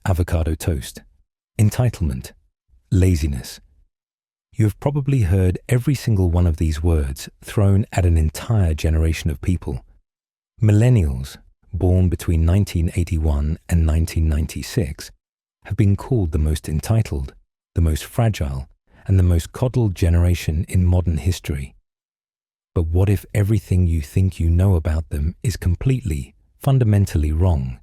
avocado toast, entitlement, laziness. You have probably heard every single one of these words thrown at an entire generation of people. Millennials, born between 1981 and 1996, have been called the most entitled, the most fragile, and the most coddled generation in modern history. But what if everything you think you know about them is completely, fundamentally wrong?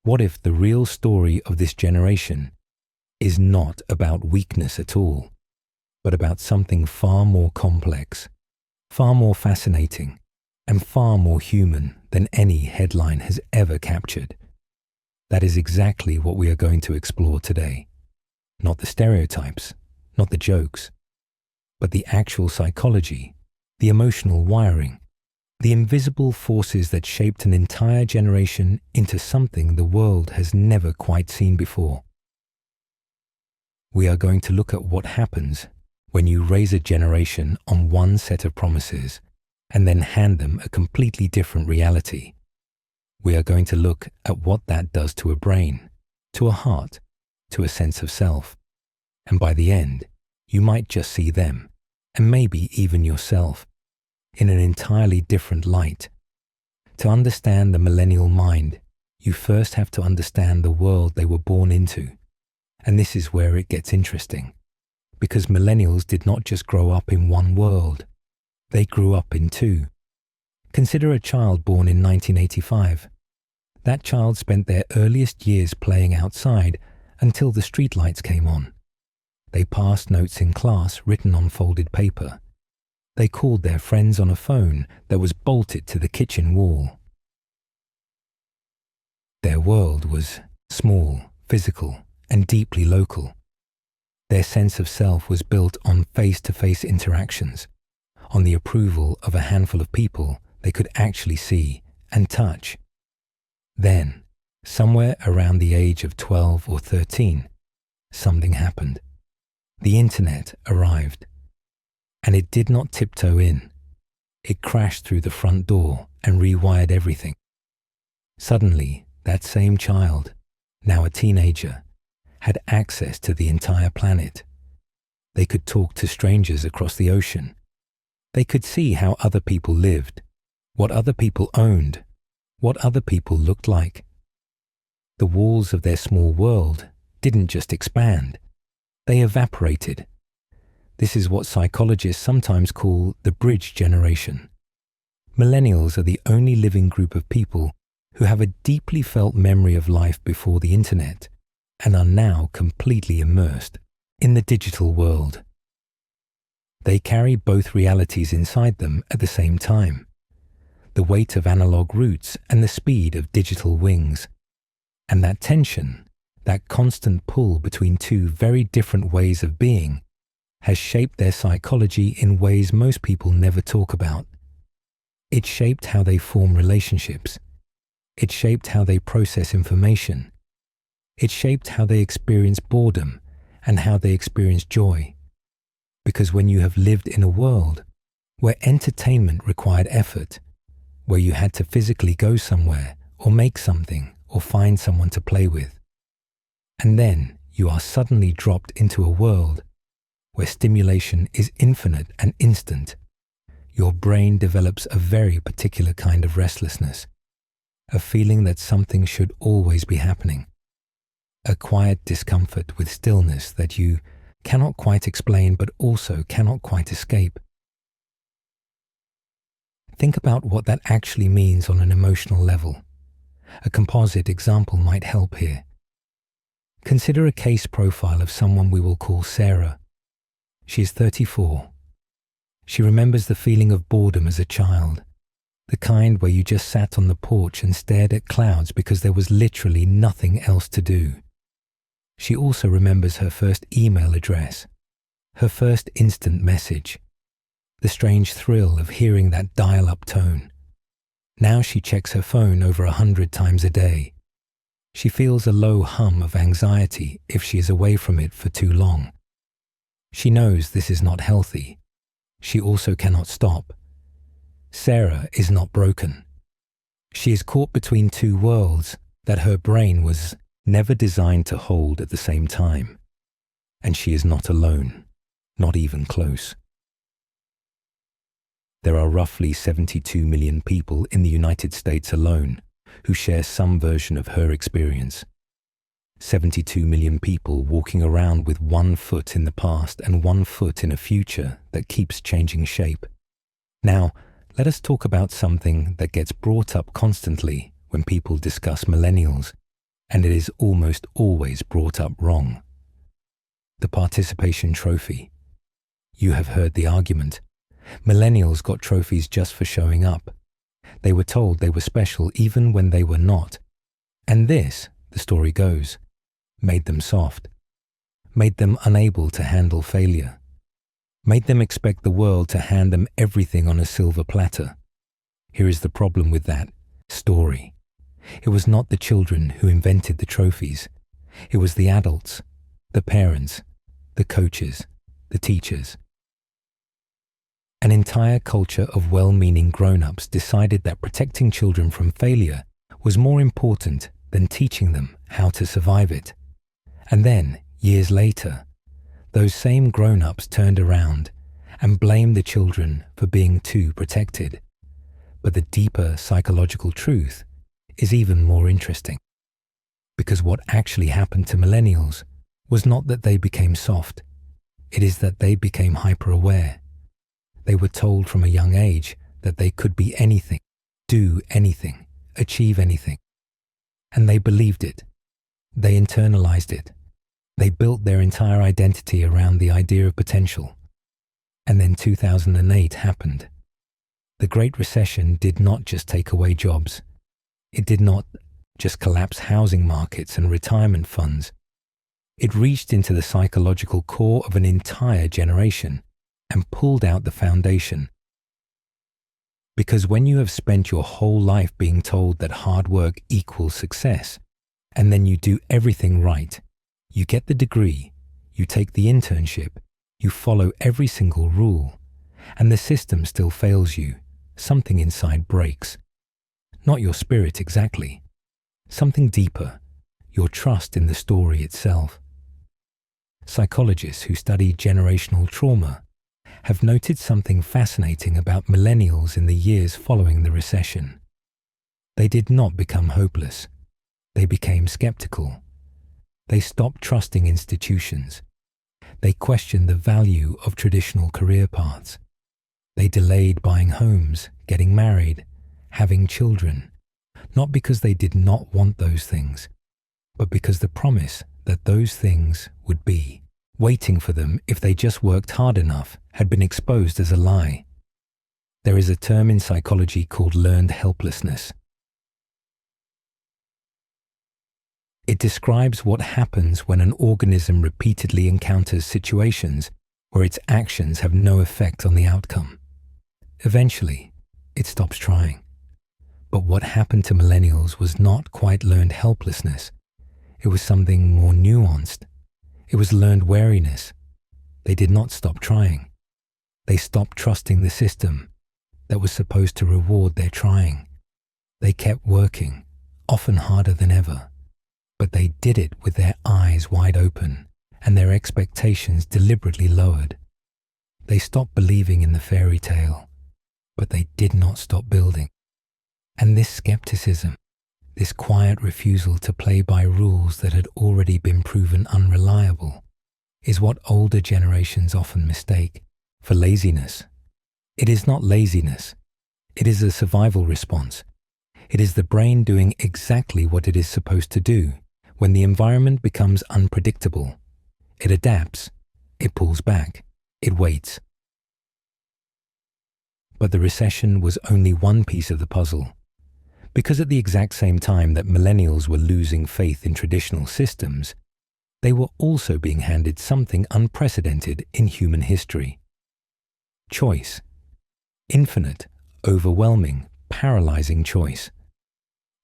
What if the real story of this generation is not about weakness at all, but about something far more complex, far more fascinating, and far more human than any headline has ever captured? That is exactly what we are going to explore today. Not the stereotypes, not the jokes, but the actual psychology, the emotional wiring, the invisible forces that shaped an entire generation into something the world has never quite seen before. We are going to look at what happens when you raise a generation on one set of promises and then hand them a completely different reality. We are going to look at what that does to a brain, to a heart, to a sense of self. And by the end, you might just see them, and maybe even yourself, in an entirely different light. To understand the millennial mind, you first have to understand the world they were born into. And this is where it gets interesting, because millennials did not just grow up in one world, they grew up in two. Consider a child born in 1985. That child spent their earliest years playing outside until the streetlights came on. They passed notes in class written on folded paper. They called their friends on a phone that was bolted to the kitchen wall. Their world was small, physical, and deeply local. Their sense of self was built on face-to-face interactions, on the approval of a handful of people they could actually see and touch. Then, somewhere around the age of 12 or 13, something happened. The internet arrived. And it did not tiptoe in. It crashed through the front door and rewired everything. Suddenly, that same child, now a teenager, had access to the entire planet. They could talk to strangers across the ocean. They could see how other people lived, what other people owned, what other people looked like. The walls of their small world didn't just expand, they evaporated. This is what psychologists sometimes call the bridge generation. Millennials are the only living group of people who have a deeply felt memory of life before the internet and are now completely immersed in the digital world. They carry both realities inside them at the same time, the weight of analog roots and the speed of digital wings. And that tension, that constant pull between two very different ways of being, has shaped their psychology in ways most people never talk about. It shaped how they form relationships. It shaped how they process information. It shaped how they experience boredom and how they experience joy. Because when you have lived in a world where entertainment required effort, where you had to physically go somewhere or make something or find someone to play with, and then you are suddenly dropped into a world where stimulation is infinite and instant, your brain develops a very particular kind of restlessness, a feeling that something should always be happening, a quiet discomfort with stillness that you cannot quite explain but also cannot quite escape. Think about what that actually means on an emotional level. A composite example might help here. Consider a case profile of someone we will call Sarah. She is 34. She remembers the feeling of boredom as a child, the kind where you just sat on the porch and stared at clouds because there was literally nothing else to do. She also remembers her first email address, her first instant message, the strange thrill of hearing that dial-up tone. Now she checks her phone over 100 times a day. She feels a low hum of anxiety if she is away from it for too long. She knows this is not healthy. She also cannot stop. Sarah is not broken. She is caught between two worlds that her brain was never designed to hold at the same time. And she is not alone, not even close. There are roughly 72 million people in the United States alone who share some version of her experience. 72 million people walking around with one foot in the past and one foot in a future that keeps changing shape. Now, let us talk about something that gets brought up constantly when people discuss millennials, and it is almost always brought up wrong. The participation trophy. You have heard the argument. Millennials got trophies just for showing up. They were told they were special even when they were not. And this, the story goes, made them soft, made them unable to handle failure, made them expect the world to hand them everything on a silver platter. Here is the problem with that story. It was not the children who invented the trophies. It was the adults, the parents, the coaches, the teachers. An entire culture of well-meaning grown-ups decided that protecting children from failure was more important than teaching them how to survive it. And then, years later, those same grown-ups turned around and blamed the children for being too protected. But the deeper psychological truth is even more interesting. Because what actually happened to millennials was not that they became soft. It is that they became hyper-aware. They were told from a young age that they could be anything, do anything, achieve anything. And they believed it. They internalized it. They built their entire identity around the idea of potential. And then 2008 happened. The Great Recession did not just take away jobs. It did not just collapse housing markets and retirement funds. It reached into the psychological core of an entire generation and pulled out the foundation. Because when you have spent your whole life being told that hard work equals success, and then you do everything right, you get the degree, you take the internship, you follow every single rule, and the system still fails you, something inside breaks. Not your spirit exactly, something deeper, your trust in the story itself. Psychologists who study generational trauma have noted something fascinating about millennials in the years following the recession. They did not become hopeless. They became skeptical. They stopped trusting institutions. They questioned the value of traditional career paths. They delayed buying homes, getting married, having children, not because they did not want those things, but because the promise that those things would be waiting for them if they just worked hard enough had been exposed as a lie. There is a term in psychology called learned helplessness. It describes what happens when an organism repeatedly encounters situations where its actions have no effect on the outcome. Eventually, it stops trying. But what happened to millennials was not quite learned helplessness. It was something more nuanced. It was learned wariness. They did not stop trying. They stopped trusting the system that was supposed to reward their trying. They kept working, often harder than ever, but they did it with their eyes wide open and their expectations deliberately lowered. They stopped believing in the fairy tale, but they did not stop building. And this skepticism, this quiet refusal to play by rules that had already been proven unreliable, is what older generations often mistake for laziness. It is not laziness. It is a survival response. It is the brain doing exactly what it is supposed to do when the environment becomes unpredictable. It adapts. It pulls back. It waits. But the recession was only one piece of the puzzle. Because at the exact same time that millennials were losing faith in traditional systems, they were also being handed something unprecedented in human history. Choice. Infinite, overwhelming, paralyzing choice.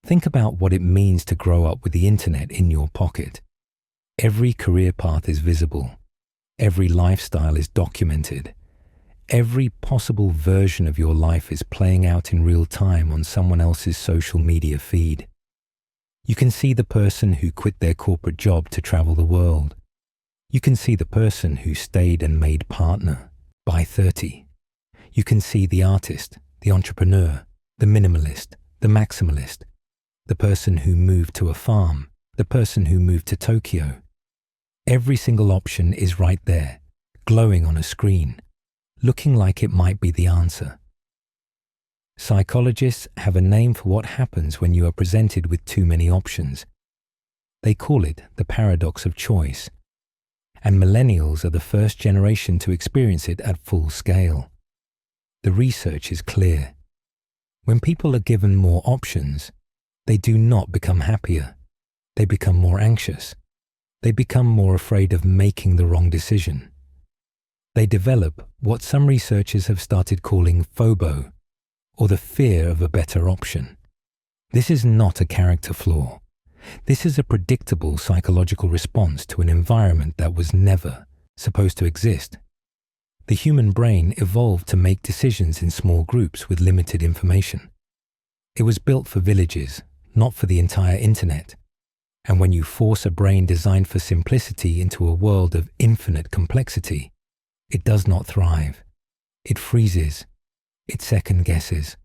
Think about what it means to grow up with the internet in your pocket. Every career path is visible. Every lifestyle is documented. Every possible version of your life is playing out in real time on someone else's social media feed. You can see the person who quit their corporate job to travel the world. You can see the person who stayed and made partner by 30. You can see the artist, the entrepreneur, the minimalist, the maximalist, the person who moved to a farm, the person who moved to Tokyo. Every single option is right there, glowing on a screen, looking like it might be the answer. Psychologists have a name for what happens when you are presented with too many options. They call it the paradox of choice. And millennials are the first generation to experience it at full scale. The research is clear. When people are given more options, they do not become happier. They become more anxious. They become more afraid of making the wrong decision. They develop what some researchers have started calling FOBO, or the fear of a better option. This is not a character flaw. This is a predictable psychological response to an environment that was never supposed to exist. The human brain evolved to make decisions in small groups with limited information. It was built for villages, not for the entire internet. And when you force a brain designed for simplicity into a world of infinite complexity, it does not thrive. It freezes. It second guesses.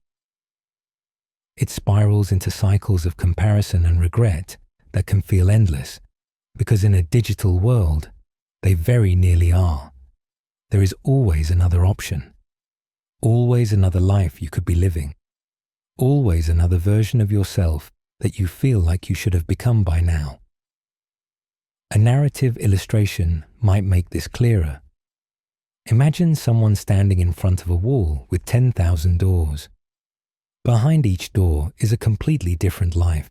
It spirals into cycles of comparison and regret that can feel endless, because in a digital world, they very nearly are. There is always another option, always another life you could be living, always another version of yourself that you feel like you should have become by now. A narrative illustration might make this clearer. Imagine someone standing in front of a wall with 10,000 doors. Behind each door is a completely different life.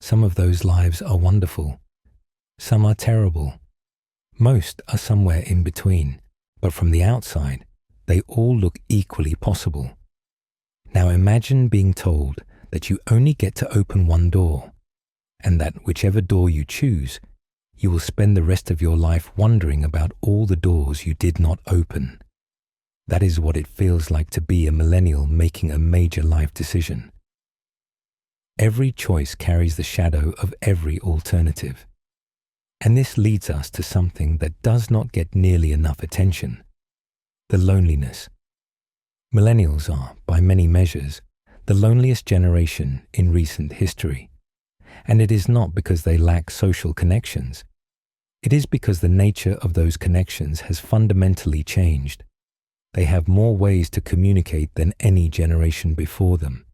Some of those lives are wonderful. Some are terrible. Most are somewhere in between, but from the outside, they all look equally possible. Now imagine being told that you only get to open one door, and that whichever door you choose, you will spend the rest of your life wondering about all the doors you did not open. That is what it feels like to be a millennial making a major life decision. Every choice carries the shadow of every alternative. And this leads us to something that does not get nearly enough attention: the loneliness. Millennials are, by many measures, the loneliest generation in recent history. And it is not because they lack social connections. It is because the nature of those connections has fundamentally changed. They have more ways to communicate than any generation before them.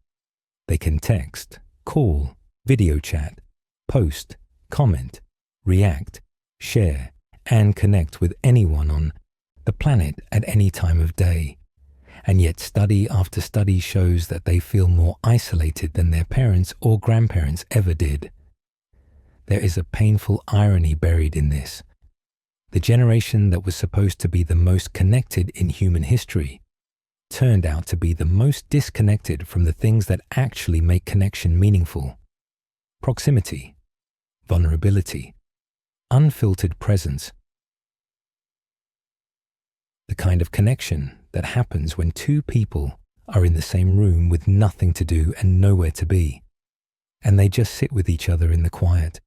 They can text, call, video chat, post, comment, react, share, and connect with anyone on the planet at any time of day. And yet study after study shows that they feel more isolated than their parents or grandparents ever did. There is a painful irony buried in this. The generation that was supposed to be the most connected in human history turned out to be the most disconnected from the things that actually make connection meaningful: proximity, vulnerability, unfiltered presence. The kind of connection that happens when two people are in the same room with nothing to do and nowhere to be, and they just sit with each other in the quiet.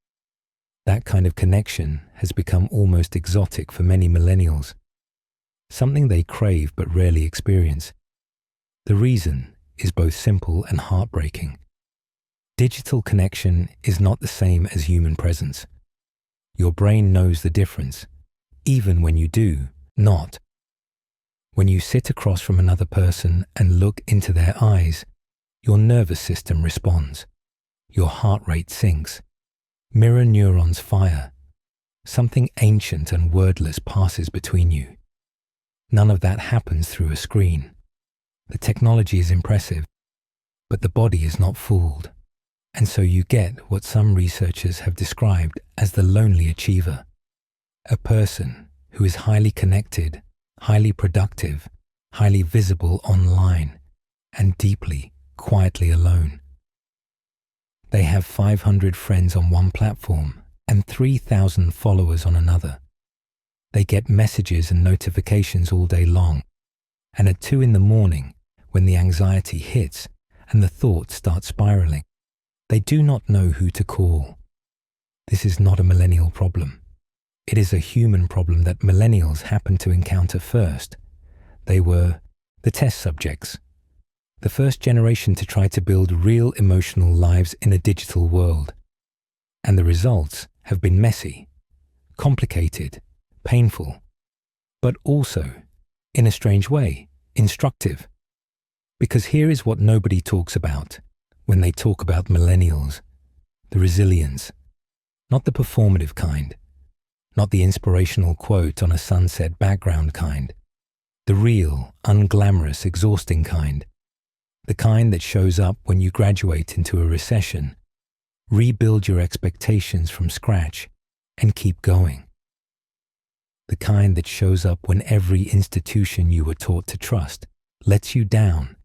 That kind of connection has become almost exotic for many millennials, something they crave but rarely experience. The reason is both simple and heartbreaking. Digital connection is not the same as human presence. Your brain knows the difference, even when you do not. When you sit across from another person and look into their eyes, your nervous system responds. Your heart rate sinks. Mirror neurons fire. Something ancient and wordless passes between you. None of that happens through a screen. The technology is impressive, but the body is not fooled. And so you get what some researchers have described as the lonely achiever, a person who is highly connected, highly productive, highly visible online, and deeply, quietly alone. They have 500 friends on one platform and 3,000 followers on another. They get messages and notifications all day long, and at 2 a.m, when the anxiety hits and the thoughts start spiraling, They do not know who to call. This is not a millennial problem. It is a human problem that millennials happened to encounter first. They were the test subjects, the first generation to try to build real emotional lives in a digital world. And the results have been messy, complicated, painful, but also, in a strange way, instructive. Because here is what nobody talks about when they talk about millennials: the resilience, not the performative kind, not the inspirational quote on a sunset background kind, the real, unglamorous, exhausting kind, the kind that shows up when you graduate into a recession, rebuild your expectations from scratch, and keep going. The kind that shows up when every institution you were taught to trust lets you down,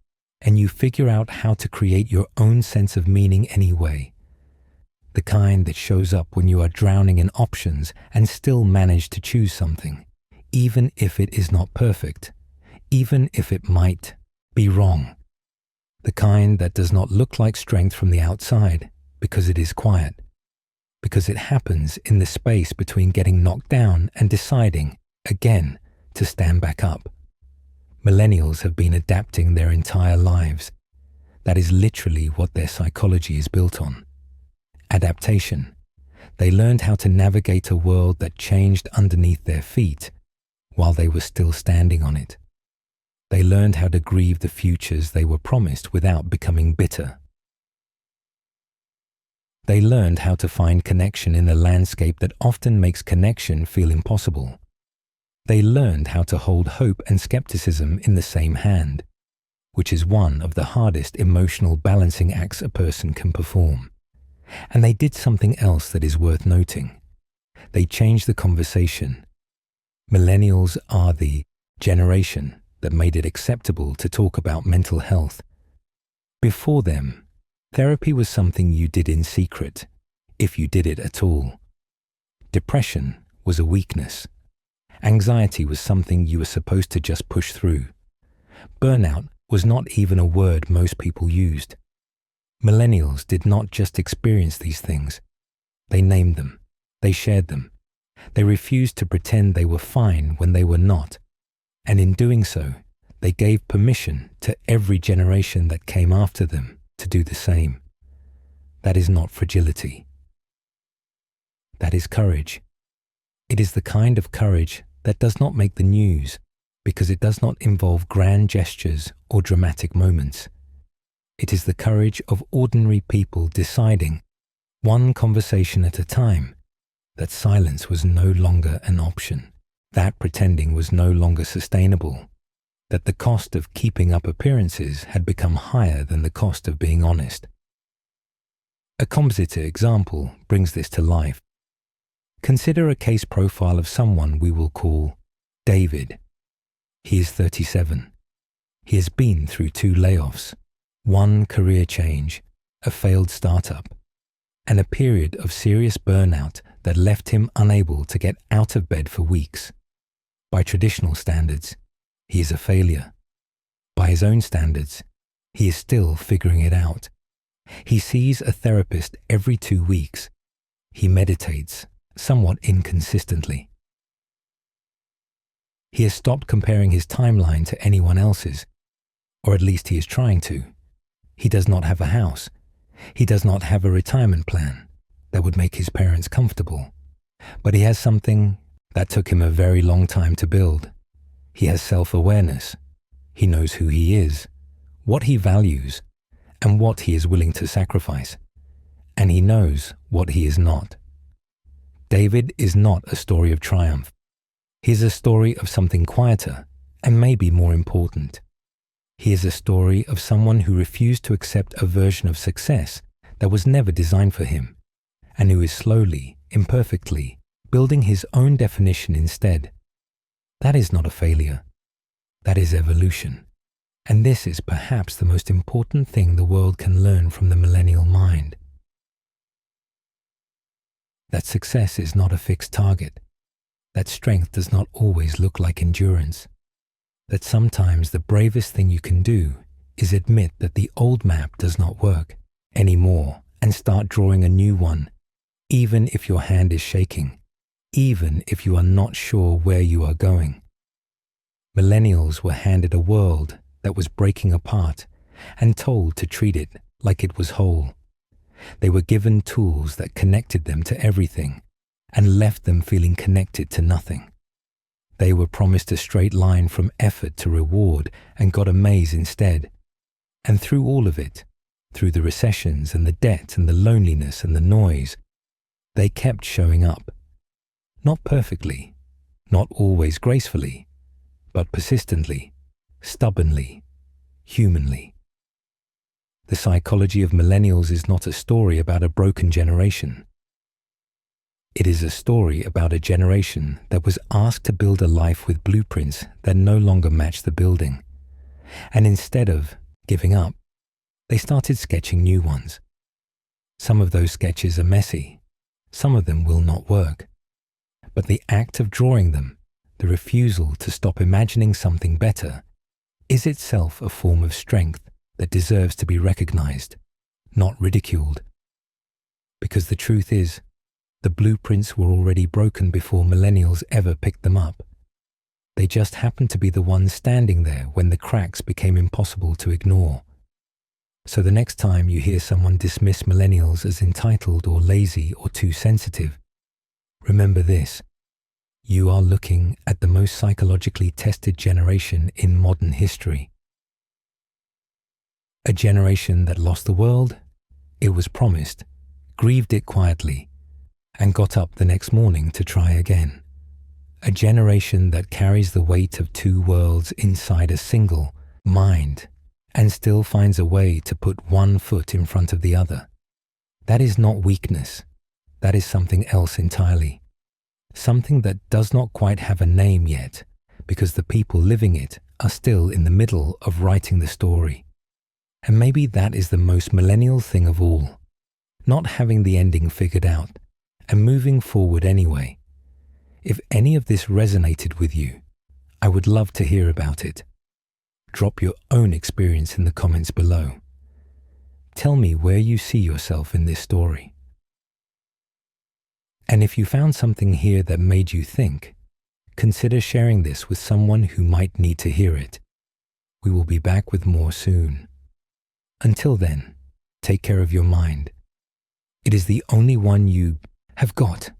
and you figure out how to create your own sense of meaning anyway. The kind that shows up when you are drowning in options and still manage to choose something, even if it is not perfect, even if it might be wrong. The kind that does not look like strength from the outside because it is quiet, because it happens in the space between getting knocked down and deciding, again, to stand back up. Millennials have been adapting their entire lives. That is literally what their psychology is built on. Adaptation. They learned how to navigate a world that changed underneath their feet while they were still standing on it. They learned how to grieve the futures they were promised without becoming bitter. They learned how to find connection in a landscape that often makes connection feel impossible. They learned how to hold hope and skepticism in the same hand, which is one of the hardest emotional balancing acts a person can perform. And they did something else that is worth noting. They changed the conversation. Millennials are the generation that made it acceptable to talk about mental health. Before them, therapy was something you did in secret, if you did it at all. Depression was a weakness. Anxiety was something you were supposed to just push through. Burnout was not even a word most people used. Millennials did not just experience these things. They named them. They shared them. They refused to pretend they were fine when they were not. And in doing so, they gave permission to every generation that came after them to do the same. That is not fragility. That is courage. It is the kind of courage that does not make the news because it does not involve grand gestures or dramatic moments. It is the courage of ordinary people deciding, one conversation at a time, that silence was no longer an option, that pretending was no longer sustainable, that the cost of keeping up appearances had become higher than the cost of being honest. A composite example brings this to life. Consider a case profile of someone we will call David. He is 37. He has been through 2 layoffs, 1 career change, a failed startup, and a period of serious burnout that left him unable to get out of bed for weeks. By traditional standards, he is a failure. By his own standards, he is still figuring it out. He sees a therapist every 2 weeks. He meditates, somewhat inconsistently. He has stopped comparing his timeline to anyone else's, or at least he is trying to. He does not have a house. He does not have a retirement plan that would make his parents comfortable. But he has something that took him a very long time to build. He has self-awareness. He knows who he is, what he values, and what he is willing to sacrifice. And he knows what he is not. David is not a story of triumph. He is a story of something quieter and maybe more important. He is a story of someone who refused to accept a version of success that was never designed for him, and who is slowly, imperfectly, building his own definition instead. That is not a failure. That is evolution. And this is perhaps the most important thing the world can learn from the millennial mind. That success is not a fixed target. That strength does not always look like endurance. That sometimes the bravest thing you can do is admit that the old map does not work anymore and start drawing a new one, even if your hand is shaking, even if you are not sure where you are going. Millennials were handed a world that was breaking apart and told to treat it like it was whole. They were given tools that connected them to everything and left them feeling connected to nothing. They were promised a straight line from effort to reward and got a maze instead. And through all of it, through the recessions and the debt and the loneliness and the noise, they kept showing up. Not perfectly, not always gracefully, but persistently, stubbornly, humanly. The Psychology of Millennials is not a story about a broken generation. It is a story about a generation that was asked to build a life with blueprints that no longer matched the building. And instead of giving up, they started sketching new ones. Some of those sketches are messy. Some of them will not work. But the act of drawing them, the refusal to stop imagining something better, is itself a form of strength that deserves to be recognized, not ridiculed. Because the truth is, the blueprints were already broken before millennials ever picked them up. They just happened to be the ones standing there when the cracks became impossible to ignore. So the next time you hear someone dismiss millennials as entitled or lazy or too sensitive, remember this: you are looking at the most psychologically tested generation in modern history. A generation that lost the world, it was promised, grieved it quietly, and got up the next morning to try again. A generation that carries the weight of two worlds inside a single mind and still finds a way to put one foot in front of the other. That is not weakness. That is something else entirely. Something that does not quite have a name yet, because the people living it are still in the middle of writing the story. And maybe that is the most millennial thing of all, not having the ending figured out and moving forward anyway. If any of this resonated with you, I would love to hear about it. Drop your own experience in the comments below. Tell me where you see yourself in this story. And if you found something here that made you think, consider sharing this with someone who might need to hear it. We will be back with more soon. Until then, take care of your mind. It is the only one you have got.